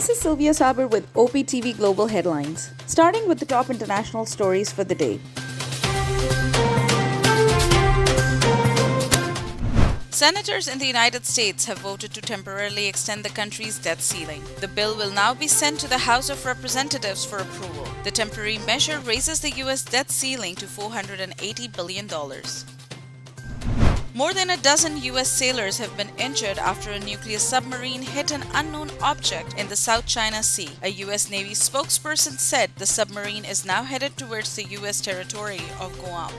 This is Sylvia Saber with OPtv Global Headlines, starting with the top international stories for the day. Senators in the United States have voted to temporarily extend the country's debt ceiling. The bill will now be sent to the House of Representatives for approval. The temporary measure raises the U.S. debt ceiling to $480 billion. More than a dozen U.S. sailors have been injured after a nuclear submarine hit an unknown object in the South China Sea. A U.S. Navy spokesperson said the submarine is now headed towards the U.S. territory of Guam.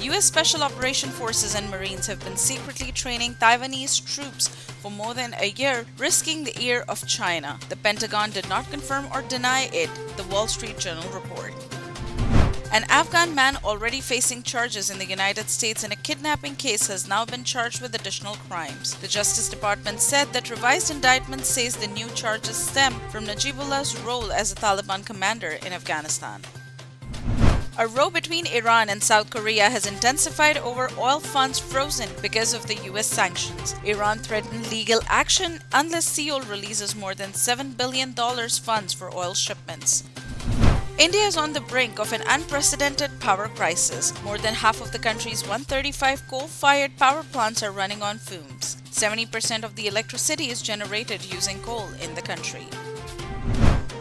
U.S. Special Operation Forces and Marines have been secretly training Taiwanese troops for more than a year, risking the ear of China. The Pentagon did not confirm or deny it, the Wall Street Journal report. An Afghan man already facing charges in the United States in a kidnapping case has now been charged with additional crimes. The Justice Department said that revised indictment says the new charges stem from Najibullah's role as a Taliban commander in Afghanistan. A row between Iran and South Korea has intensified over oil funds frozen because of the US sanctions. Iran threatened legal action unless Seoul releases more than $7 billion funds for oil shipments. India is on the brink of an unprecedented power crisis. More than half of the country's 135 coal-fired power plants are running on fumes. 70% of the electricity is generated using coal in the country.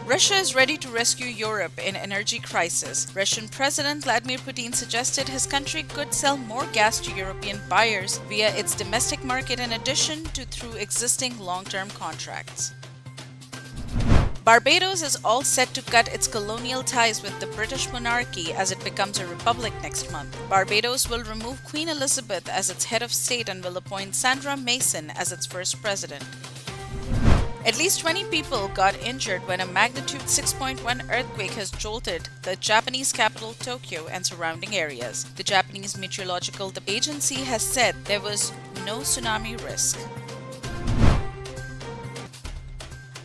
Russia is ready to rescue Europe in energy crisis. Russian President Vladimir Putin suggested his country could sell more gas to European buyers via its domestic market in addition to through existing long-term contracts. Barbados is all set to cut its colonial ties with the British monarchy as it becomes a republic next month. Barbados will remove Queen Elizabeth as its head of state and will appoint Sandra Mason as its first president. At least 20 people got injured when a magnitude 6.1 earthquake has jolted the Japanese capital Tokyo and surrounding areas. The Japanese Meteorological Agency has said there was no tsunami risk.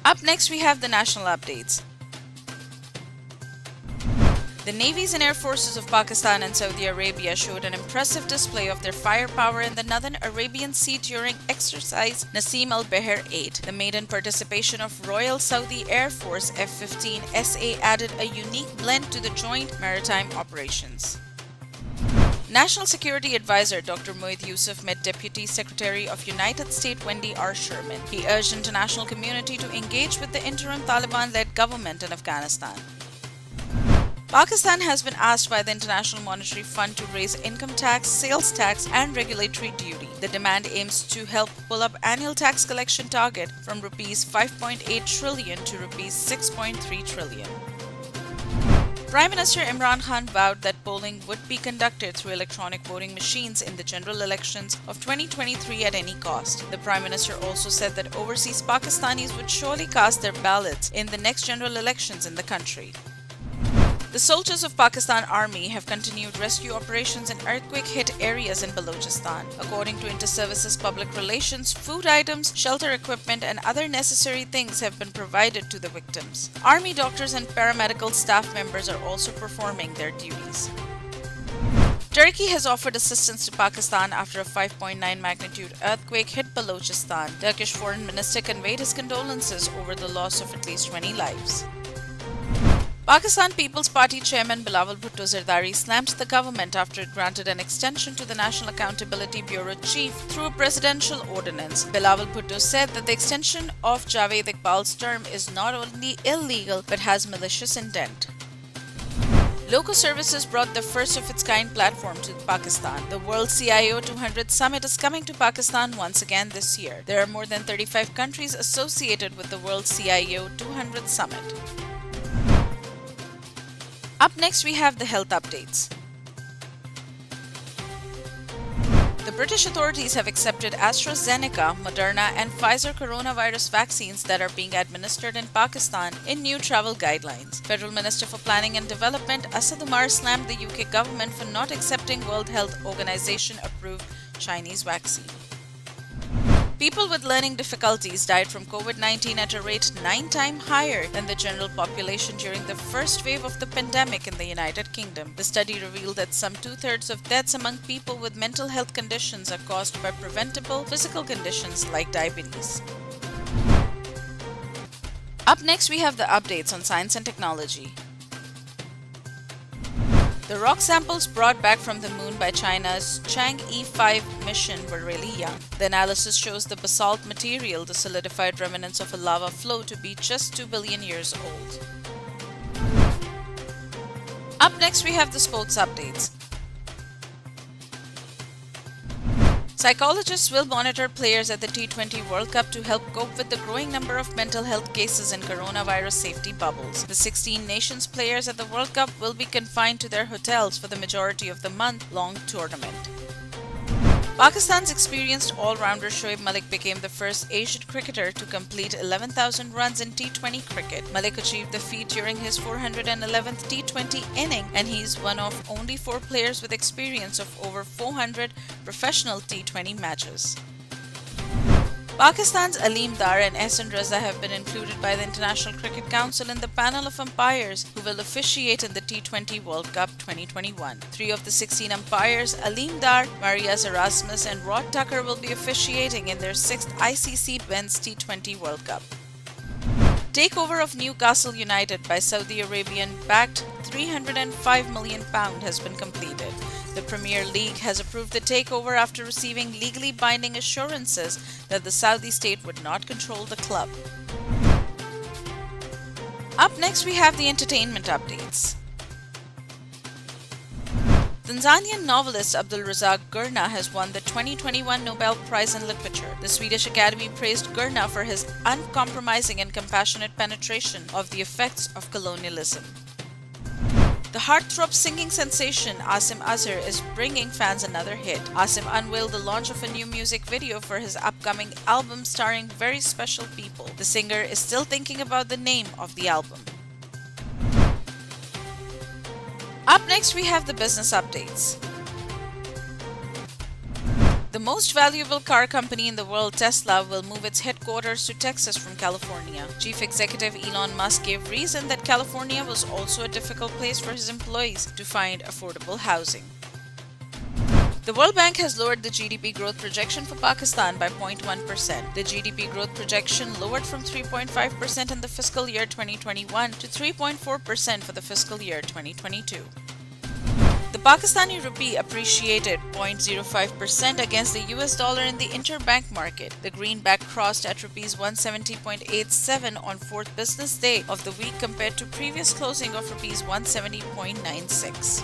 Up next, we have the national updates. The navies and air forces of Pakistan and Saudi Arabia showed an impressive display of their firepower in the Northern Arabian Sea during exercise Nasim al-Bahr 8. The maiden participation of Royal Saudi Air Force F-15 SA added a unique blend to the joint maritime operations. National Security Advisor Dr. Moeed Yusuf met Deputy Secretary of United States Wendy R. Sherman. He urged international community to engage with the interim Taliban-led government in Afghanistan. Pakistan has been asked by the International Monetary Fund to raise income tax, sales tax, and regulatory duty. The demand aims to help pull up annual tax collection target from Rs 5.8 trillion to Rs 6.3 trillion. Prime Minister Imran Khan vowed that polling would be conducted through electronic voting machines in the general elections of 2023 at any cost. The Prime Minister also said that overseas Pakistanis would surely cast their ballots in the next general elections in the country. The soldiers of Pakistan Army have continued rescue operations in earthquake-hit areas in Balochistan. According to Inter-Services Public Relations, food items, shelter equipment, and other necessary things have been provided to the victims. Army doctors and paramedical staff members are also performing their duties. Turkey has offered assistance to Pakistan after a 5.9 magnitude earthquake hit Balochistan. Turkish Foreign Minister conveyed his condolences over the loss of at least 20 lives. Pakistan People's Party Chairman Bilawal Bhutto Zardari slammed the government after it granted an extension to the National Accountability Bureau chief through a presidential ordinance. Bilawal Bhutto said that the extension of Javed Iqbal's term is not only illegal but has malicious intent. Local Services brought the first of its kind platform to Pakistan. The World CIO 200 Summit is coming to Pakistan once again this year. There are more than 35 countries associated with the World CIO 200 Summit. Up next, we have the health updates. The British authorities have accepted AstraZeneca, Moderna, and Pfizer coronavirus vaccines that are being administered in Pakistan in new travel guidelines. Federal Minister for Planning and Development Asad Umar slammed the UK government for not accepting World Health Organization approved Chinese vaccine. People with learning difficulties died from COVID-19 at a rate 9 times higher than the general population during the first wave of the pandemic in the United Kingdom. The study revealed that some 2/3 of deaths among people with mental health conditions are caused by preventable physical conditions like diabetes. Up next, we have the updates on science and technology. The rock samples brought back from the moon by China's Chang'e 5 mission were really young. The analysis shows the basalt material, the solidified remnants of a lava flow, to be just 2 billion years old. Up next, we have the sports updates. Psychologists will monitor players at the T20 World Cup to help cope with the growing number of mental health cases and coronavirus safety bubbles. The 16 nations players at the World Cup will be confined to their hotels for the majority of the month-long tournament. Pakistan's experienced all-rounder Shoaib Malik became the first Asian cricketer to complete 11,000 runs in T20 cricket. Malik achieved the feat during his 411th T20 inning, and he's one of only 4 players with experience of over 400 professional T20 matches. Pakistan's Aleem Dar and Ehsan Raza have been included by the International Cricket Council in the panel of umpires who will officiate in the T20 World Cup 2021. 3 of the 16 umpires, Aleem Dar, Mariaz Erasmus and Rod Tucker, will be officiating in their 6th ICC Men's T20 World Cup. Takeover of Newcastle United by Saudi Arabian-backed £305 million has been completed. The Premier League has approved the takeover after receiving legally binding assurances that the Saudi state would not control the club. Up next, we have the entertainment updates. Tanzanian novelist Abdul Razak Gurna has won the 2021 Nobel Prize in Literature. The Swedish Academy praised Gurna for his uncompromising and compassionate penetration of the effects of colonialism. The heartthrob singing sensation Asim Azhar is bringing fans another hit. Asim unveiled the launch of a new music video for his upcoming album starring very special people. The singer is still thinking about the name of the album. Up next, we have the business updates. The most valuable car company in the world, Tesla, will move its headquarters to Texas from California. Chief Executive Elon Musk gave reason that California was also a difficult place for his employees to find affordable housing. The World Bank has lowered the GDP growth projection for Pakistan by 0.1%. The GDP growth projection lowered from 3.5% in the fiscal year 2021 to 3.4% for the fiscal year 2022. The Pakistani rupee appreciated 0.05% against the US dollar in the interbank market. The greenback crossed at rupees 170.87 on 4th business day of the week compared to previous closing of rupees 170.96.